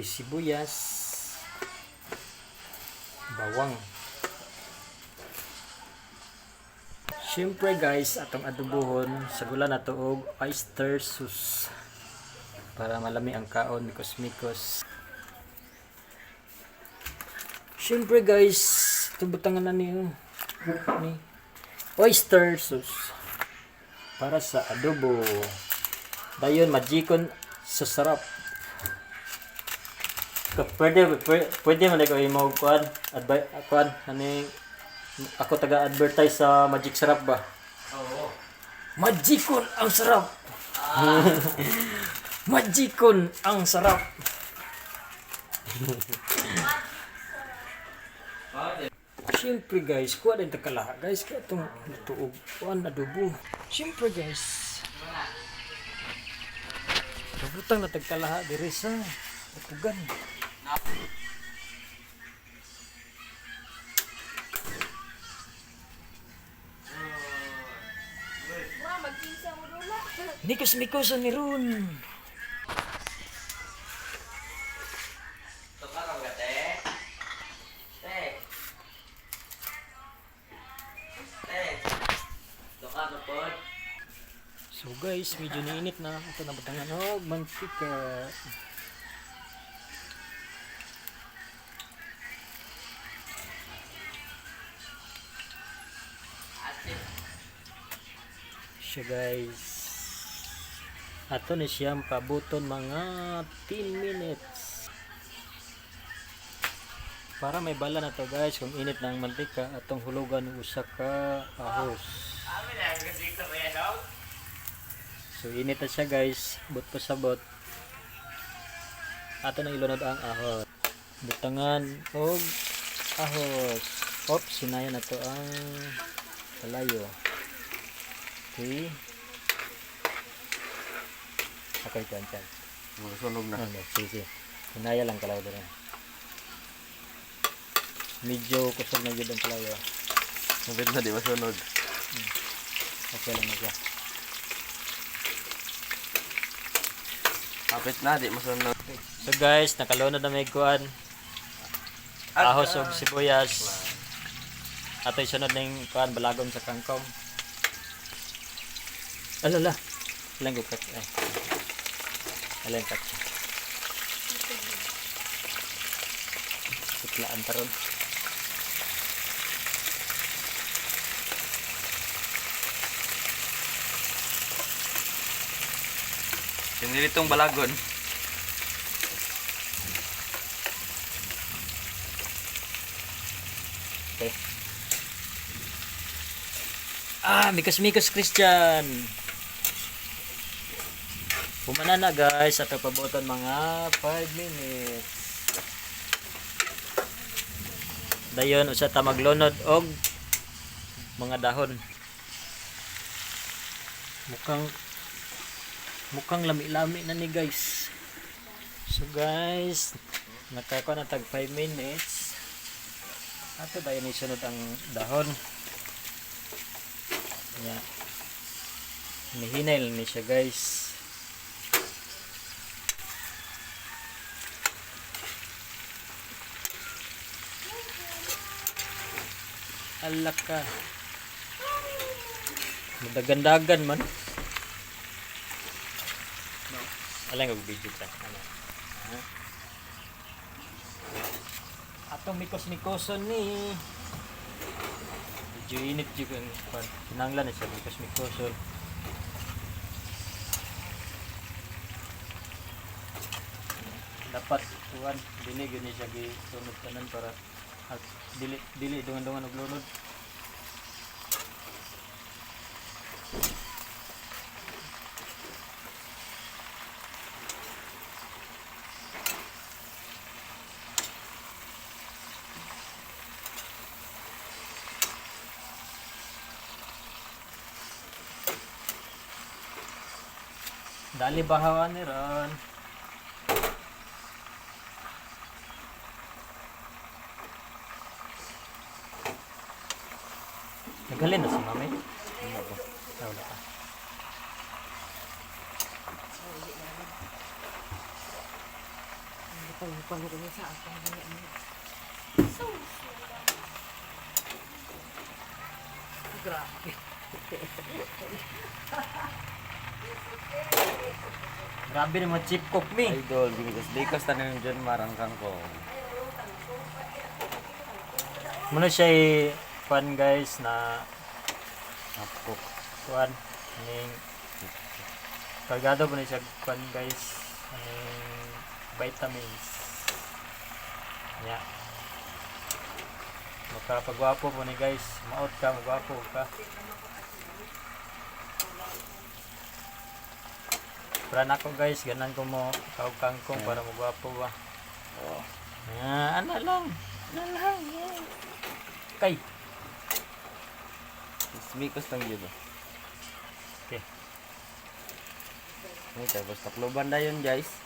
sibuyas, bawang. Siyempre guys, atong adobohon sa gula na to og oyster sauce para malami ang kaon, mikos-mikos. Siyempre guys, tubutangan na niyo ni oyster sauce para sa adobo. Dayon majikon sa sarap. Pwede man ko imo kuan ani ako taga-advertise sa Magic Sarap ba? Oo. Magicon ang sarap. Magicon ang sarap. Siyempre guys, kuha din takalaha guys kaya itong tuog kuan adobo. Siyempre guys. Kabutang na tagkalaha diri sa tugan. Nikos-mikosan ni Ron. Tukar ka, te? Te? Te? Tukar na po? So guys, medyo niinit na. Ito na batangan og mantika. Siya guys. Ato ni siyang pabuton mga 10 minutes. Para may bala na to guys, kung init na ang mantika, atong hulugan ng usa ka ahos. So init na siya guys, but pa sabot. Ato na ilunod ang ahos. Butangan og ahos. Oops, sinaya na to ang kalayo. Okay. Okay, chan. Sunog na. Sige. Sinaya lang kalayo din. Medyo kusog na yun ang kalayo. Mabit na di masunog. Okay lang na siya. Kapit na di masunog. So guys, nakalunod na may kuan. Ahos og sibuyas. Ato'y sunod na yung kuan balagom sa kangkong. Alala. Ilang gukat. Ilang kat. Suklaan taron. Sinilitong balagon. Okay. Mikos-mikos Christian. Pumana na guys, ato pabuton mga 5 minutes. Dayon usa ta maglunod og mga dahon. Mukhang lami-lami na ni guys. So guys, nakakaon na tag 5 minutes. Ato dayon isunod ang dahon. Yeah. Nihinay lang ni siya guys. Alak ka. Madagandagan man. Alang kag video ta. Atong mikos-mikoson ni. Medyo init jud ang pan. Kinanglan na siya mikos-mikoson. Dapat tuwan dili gyud ni siya gisunod tanan para dili dungan-dungan og lunod. Dali bahawan ni Ron. Nagalin na si mami. Wala pa. Pang ko sa akong ganyan. Grabe. Grabe ni mga chip cook mi. Idol, bigas tanan dyan marang kang ko. Muna siya kuan guys na Napok. kuan ning kargado po na siya kuan guys ning vitamins. Nya. Makapagwapo po ni guys. Maot ka, magwapo ka. Para nako guys, ganan ko mo kaog kangkong para magwapo ba. Oh. Ano lang. Ano lang. Yeah. Kay. Mikos lang yun. Okay. Ay, tapos takloban na yun guys.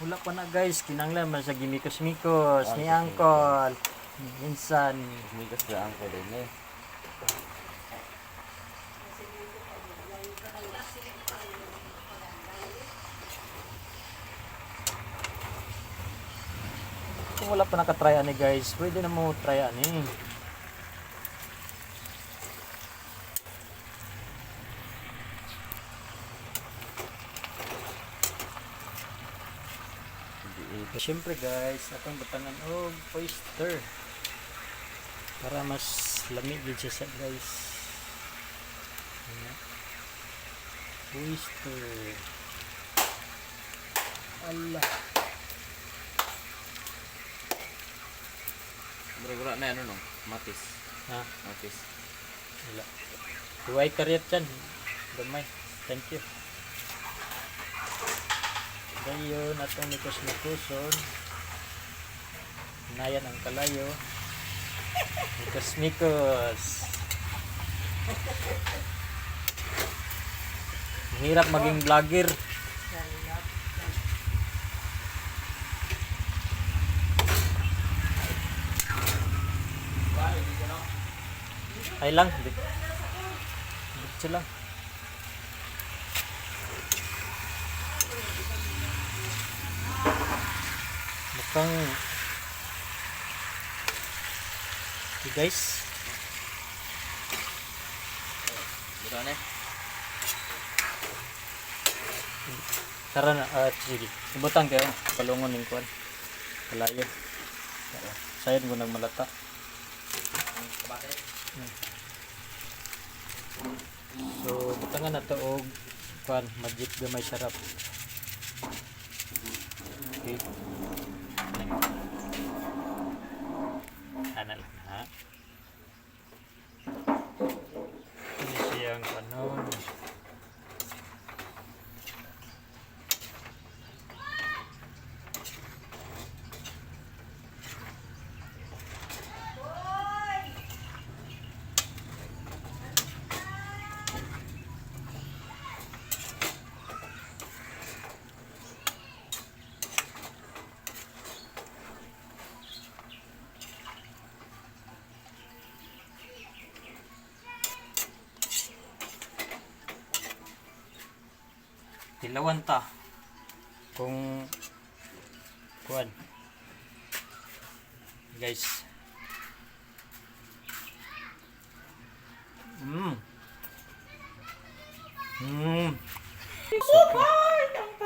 Wala pa na guys, kinanglan man sa gimikos-mikos ni Ah, Angkol. Minsan, Mikos na ang ko din eh. kung wala pa nakatry ani guys, pwede na mo try ani. Siyempre guys, atong butangan og oyster para mas lamig din siya sa guys. Ayan. Oyster. Allah. Gura-gura na ano no? Matis. Ha? Matis. Wala. Huwag karyat dyan. Gamay. Thank you. Dayon atong mikos-mikoson. Nayan ang kalayo. Mikos-mikos. Hirap maging vlogger. Ay lang. Dito lang. Mukhang okay, guys. Dito na eh. Tara na. Sige. Ibutan kayo. Palungon ng kuwan. Kalayo. Sayad mo nagmalata. So, butangan na to og kuwan. Magic gamay sarap. Okay. Ano lang ha. Ini siyang ano. Tilawan ta kung kuan guys.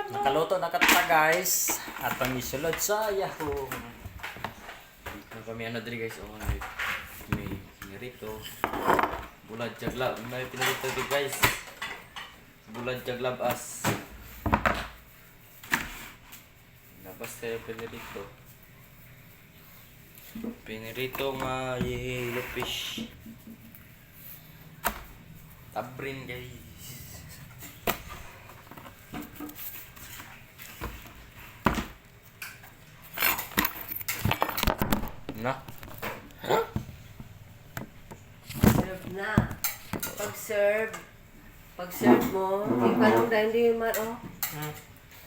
Nakaluto na kata guys at ang isulod sa Yahoo. Kami ano diri guys, oh, may pinirito. Bulad jaglab, may pinirito dito guys. Bulad jaglab as. Labas tayo pinirito. Pinirito nga yellow fish. Tabrin guys. Na. Serve na. Pag-serve mo, ipanong dahil hindi man, oh.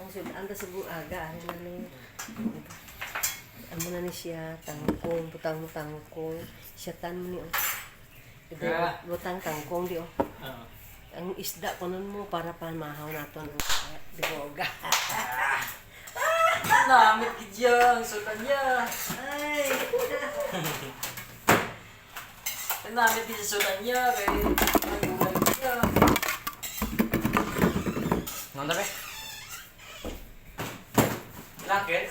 Ang sudan sa buaga, ano na niya. Ano na ni siya, tangkong, butang mo tangkong. Siyatan mo ni, oh. Butang tangkong di, oh. Ang isda ko nun mo para pa mahaw natin ang bigoga. Namit gidya ang sudan niya. Ay! Namit gidya sudan niya kay ang gidya. Nanda be? Lakit?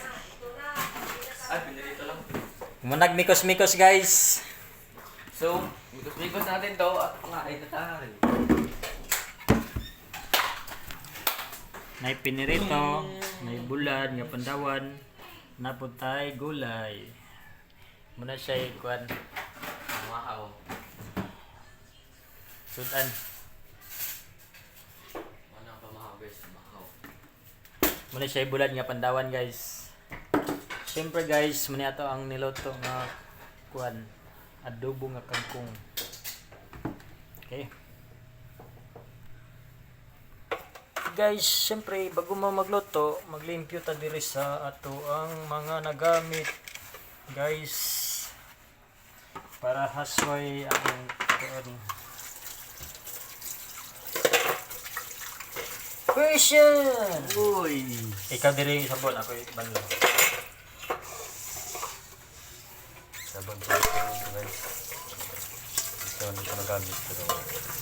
Ay, pinirito lang. Manag mikos-mikos guys. So, mikos-mikos natin to at pangain na tayo. Nay pinirito, nay bulad, nga pandawan, napuntay gulay. Muna siya ikuan Makaw. sudan. Ano ang pamakaw guys? Makaw. Muna siya bulad nga pandawan guys. Siyempre guys, muna ato ang niloto nga kuan adobo nga kangkong. Okay. Guys, siyempre bago mo magluto, maglimpyo ta diri sa ato ang mga nagamit. Guys, para hasway ang kuan. Question! Uy! Ikaw diri sabon, ako banlo. Sabon sa ito guys. Ito hindi ko nagamit pero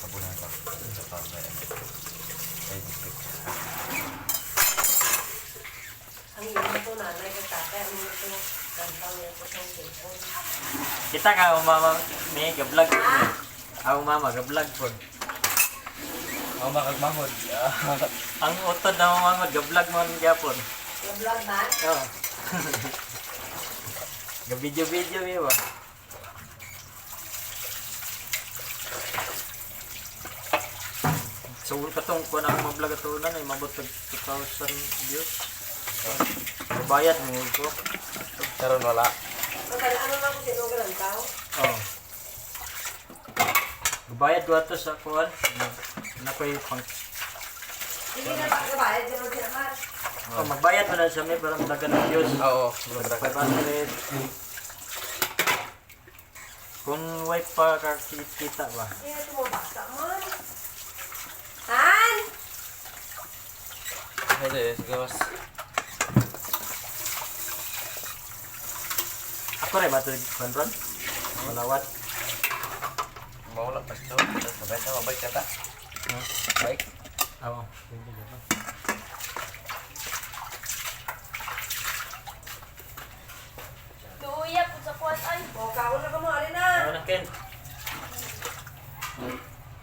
sabunan lang. Sa pangay. Ay, Ang iyong ito nanay kay tatay, ang iyong ito gantang niya po sa cellphone. Kita ka ang mama ni ga-vlog. Ang mama ga-vlog po. Ang makagmangod. Ang utod na mama ga-vlog mo ang gyapon. Yung vlog man? Oo. Ga-video ba? So katong ko na akong mag-vlog ato na mabot tag 2,000 views. Bayad mo ko. Karon wala. Ano lang kung sino ka lang tao? Oh. Bayad ko ato sa kuan. Na ko'y pang Hindi na ba kabayad ka mo sinaman? oh, magbayad mo na sa may para magdagan ng views. Oo. 500. Kung way pa kakita ba? Hindi na tumabasa man. Han! Ito eh. Sige mas. Ako rin ba ito Ron? Malawat. Mawala pa ito. Sabay sa mabay ka ta. Bike. Oo. Tuya po sa kuwan ay. O, kaon na ka mo, alin na. Ano na Ken?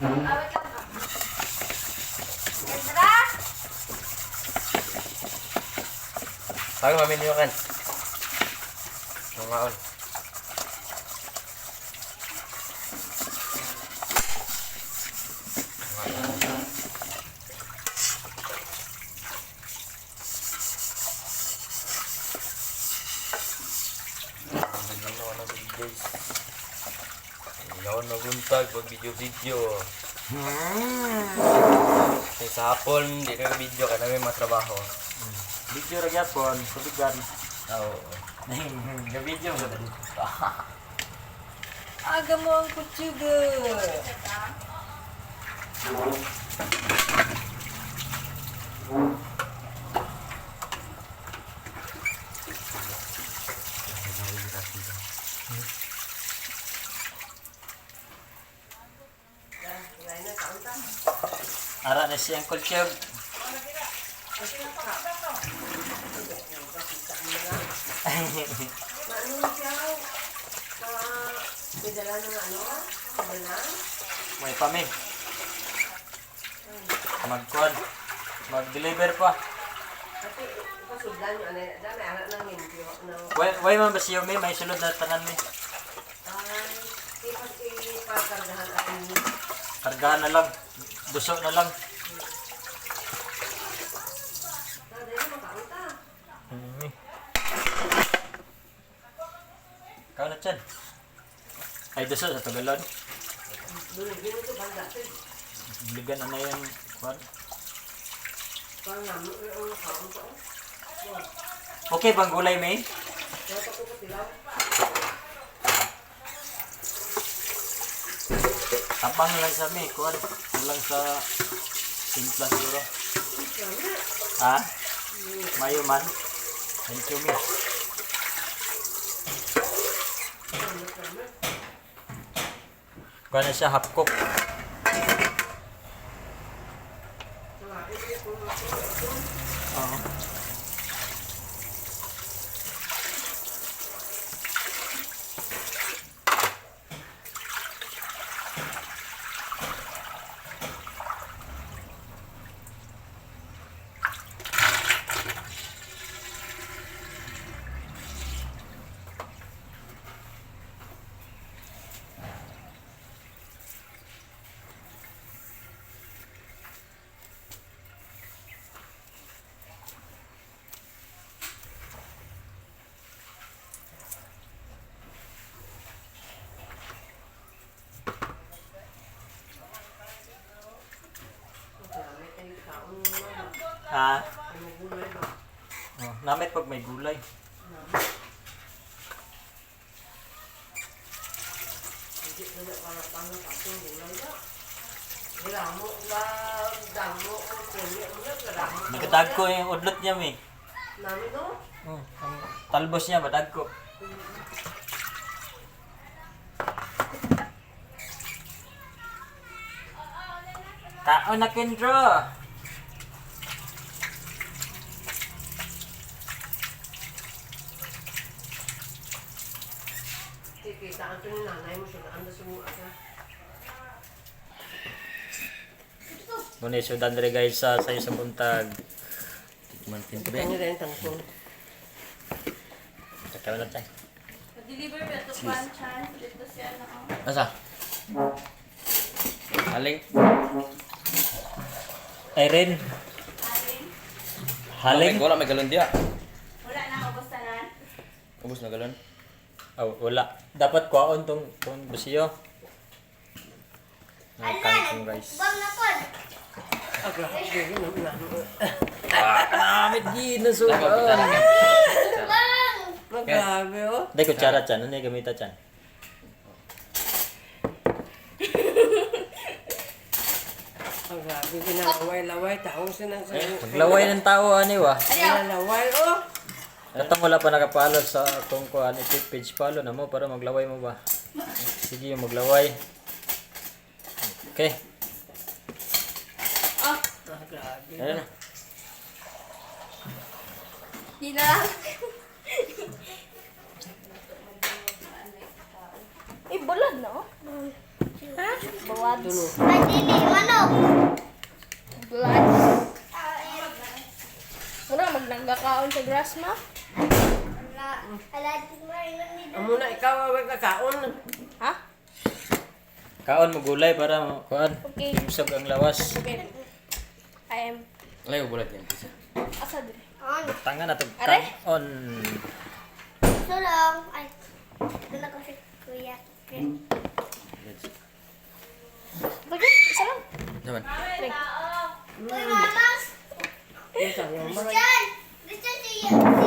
Awit lang ka. Kendra! Tayo mamin niyo kan. Mga on. Yawan naguntag pag video-video. Sa hapon, di na video ka namin matrabaho. Video ra gyapon, subigan. Oo. Ga-video mo dito. Aga mo ang kutsuga. Ara na siyang kultub. Maano siya? May dala ng ano? Sabalan? May pami. Magkuan. Mag-deliver pa. Kasi pasudlan yung anay na may anak ng limpyo ng Way man ba siya may sulod na tanan mi. ipakargahan at ini. Kargahan na lang. Busog na lang. Dahil na makaunta. Kau na chan. Ay duso sa Tagalog. Doon din ito banda. Biligan na yung kuan. Parang namin ang makaunta. Okay bang gulay may? Kaya ko ko tilaw. Tabang lang sa mi, kuan. Lang sa simpla siguro. Ha? Mayo man. Thank you, me. Kuha na siya, half cook. Oo. Ha? Oh, namit pag may gulay. Nagkadag ko yung udlot niya, mi. Namin no? Oh, ang talbos niya, badag ko. Kaon na, Kendro! Kita ang ito ni nanay mo siya. Ando sumuha ka. Muna yung sudan rin guys sa sayo sa buntag. Mantin ka Kanya rin tangkong. Kakawa na tayo. Deliver ba ito panchan? Dito siya na ako. Asa? Aling? Irene, Alin? haling? Wala may galon diya. Wala na ubos tanan. Ubus na galon. Oh, wala. Dapat kuhaon tong busiyo. Ang kangkong guys. Bang na pod. Aga, sige na. Kanamit ginasukan. Bang! Magabi oh. Dahil kutsara chan. Ano yung gamita chan? Magabi, pinalaway-laway. Taong sinang sa'yo. Maglaway ng tao, ani wa. Pinalaway oh. Katang wala pa nakapalo sa kung kuhaan page follow na mo para maglaway mo ba? Sige yung maglaway. Okay. Oh, Grabe. Ayan na. di na lang. Eh, bulad no? Ha? Bulad. Tulo. Madili, manok. Bulad. Wala, magnanggakaon sa grass ma? Amo na ikaw away kakaon. Ha? Kaon mo gulay para kuhaan. Okay. Usog ang lawas. Okay. I am. Alayo bulat yan. Asa din? Tangan na to. Are? Kaon. So long. Ay, doon ako si Kuya. Bakit? Isa lang. Naman. Uy, mamas! Isang yung Christian! Christian, si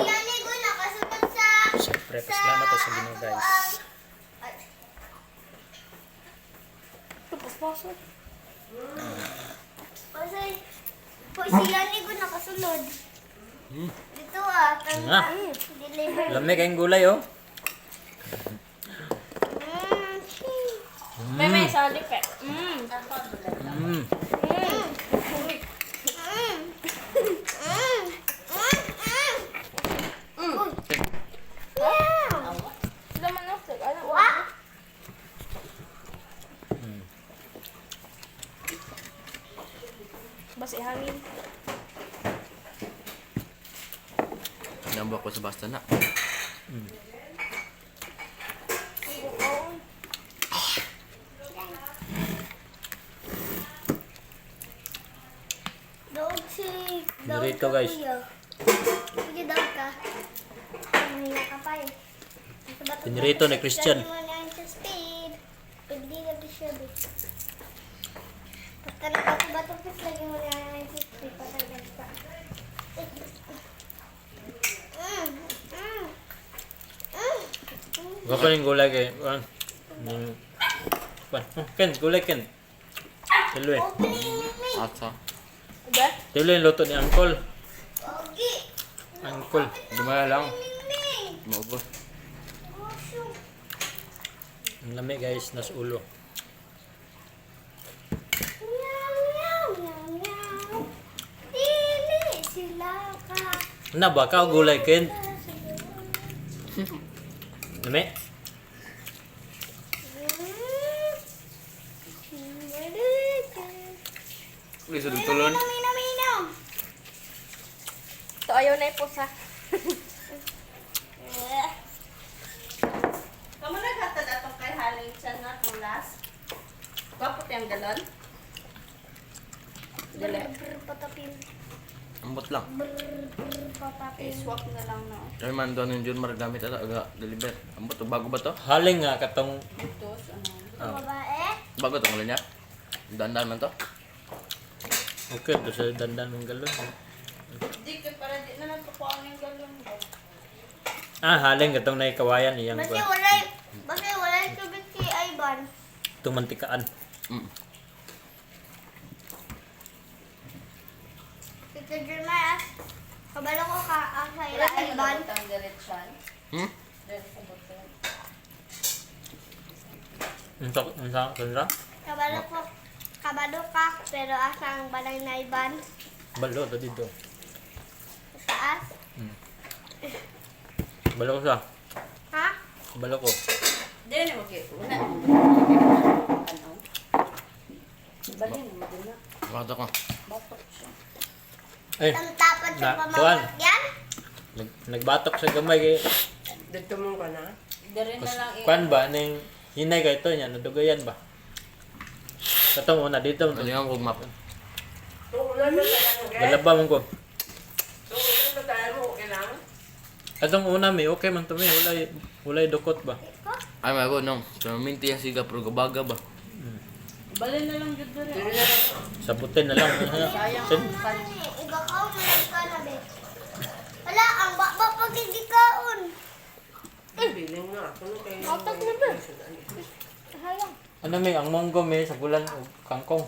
Yani ko nakasunod sa... Siyempre, pasalamat to sa Ginoo guys. Pasok. Kasi, si Yani ko nakasunod. Dito ah, Ah. deliver. Lamig ang gulay oh. Meme, sa lipe. Mm. Laman na. Ano? Basi hangin. Nambak ko sa basta na. Dog si... Dito, guys. Sige, dog ka. Mahina ka pa eh. Pinirito ni Christian. Lagi mo na yung sa speed. Pagdi na di siya eh. Pagka nakabato pis, lagi mo na yung sa speed. Patagal ka. Gapa yung gulay kay kuhaan. Ken, gulay Ken. Tiloy. Opening me. Asa? Ba? Tiloy yung luto ni Uncle. Pogi. Angkol. Dumaya lang. Maubos. Ang lami guys, nas ulo. Meow, meow, meow, meow. Dili sila ka. Ano ba ka gulay ken? Lami. Lisod ng tulon. Minom. Ito ayaw na ipusa. Kamu naghatad atong kay haling siya nga tulas. Kapot yung galon. Dali. Patapin. Ambot lang. Patapin. I-swap na lang na. Kaya man doon yung Jun margamit ata aga deliver. Ambot bago ba to? Haling nga katong Ito, ano. Babae. Bago to niya. Dandan man to. okay to sa dandan ng galon. Di ka para di na nagpapuan yung galon ba? Haling katong naikawayan iyang Basta kuan. walay tubig si Ivan. Itong mantikaan. Mm. Tito Jeremiah, kabalo ko ka ang sa ila Ivan. Ang diretsyan. Hmm? Dahil sa button. Unsa kanra? Kabalo ka, pero asang balay na Ivan. Balo to dito. Sa taas. Balo ko sa. Ha? Balo ko. Dili na okay. Una. Ano? Balin mo din na. Bato ko. Batok siya. Eh, Ang tapad sa Na- pamawag yan. nagbatok sa gamay kay Dito mo ka na. Dili na lang kuan ba ning hinay kay to nya nadugayan ba? Katong una dito Ano yung kog map? Tuunan mo tayo mo, guys. galaba man ko. Tuunan mo tayo mo, okay lang? Katong una mi okay man to mi walay dukot ba? Ay mago nung. So minti yung siga pero gabaga ba? Balin na lang jud diri. Dili na lang. Sabutin na lang. Sin Iba ka, malag ka na, be. Wala, ang baba pagkikikaon. Biling na ako no kay. Otak na ba? Hayang. ano mi ang monggo mi sa bulan og kangkong.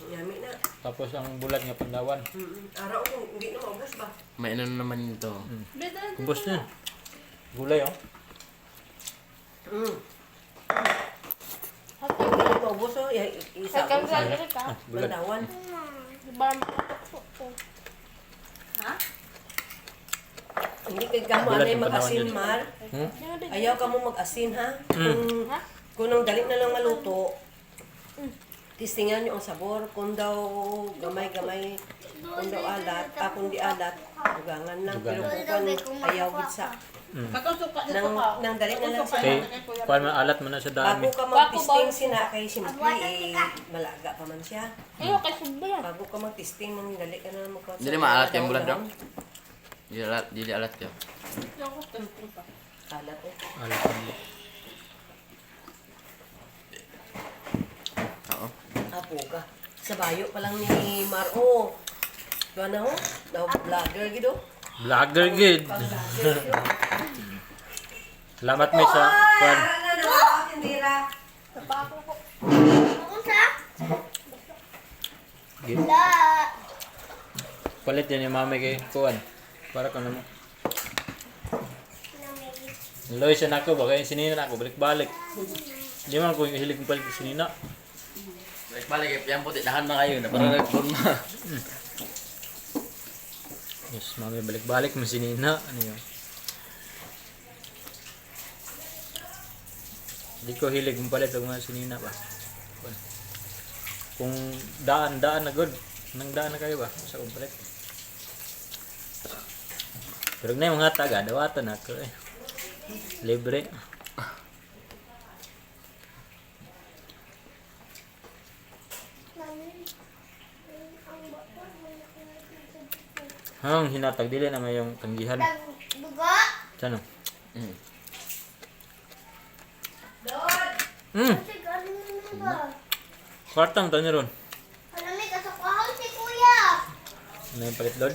Yami na. Tapos ang bulan nga pandawan. Araw ko, hindi na maubos ba? May ano naman ito. Kubos niya. Gulay oh. Hindi na maubos oh. Isa ko sa Bulan. bandawan. Ha? Hindi kay kamo Bulan anay yung mag-asin, panahon Mar. Hmm? Ayaw ka mo mag-asin, ha? Kung nang dali na lang maluto, tistingan nyo ang sabor. Kung daw gamay-gamay, kung daw alat, kung di alat, dugangan lang. Pero kung ayaw gid sa Kakang suka dito ka. nang dali na lang Kay siya. kuan man alat man na sa dami. Bago ka mag-testing sina kay simply, malaga pa man siya. Ayaw kay subra. Bago ka mag-testing, nang dali ka na mag Hindi maalat yung bulan daw. Dili alat ka. Ayaw ko testing pa. Alat eh. Alat man. Oo. Apo ka. Sa bayo pa lang ni Maro. Doon na ho? Daw vlogger gido. Vlogger gid. Vlogger gido. Salamat mi sa kuan. Tindira. Ako sa? Gid. La. Palit yan yung mami kay kuan. Para ko namo. Loy siya nako ba kay sinina nako balik-balik. Di man ko hilig ko balik sinina. Balik yan puti dahan na kayo na para nagforma. Yes, mami balik-balik mo sinina. Ano yun? Di ko hilig kung palit ang mga sinina ba. Kung daan na good. Nang daan na kayo ba? Sa kong palit. Pero na yung mga taga, dawatan ako eh. Libre. Hang hinatag dili na may yung tanggihan. Dugo. Sano? Mm. Kasi galing na ba? Kwartang to ni ron. Alam mo, kasakwahan si kuya. Ano yung palit doon?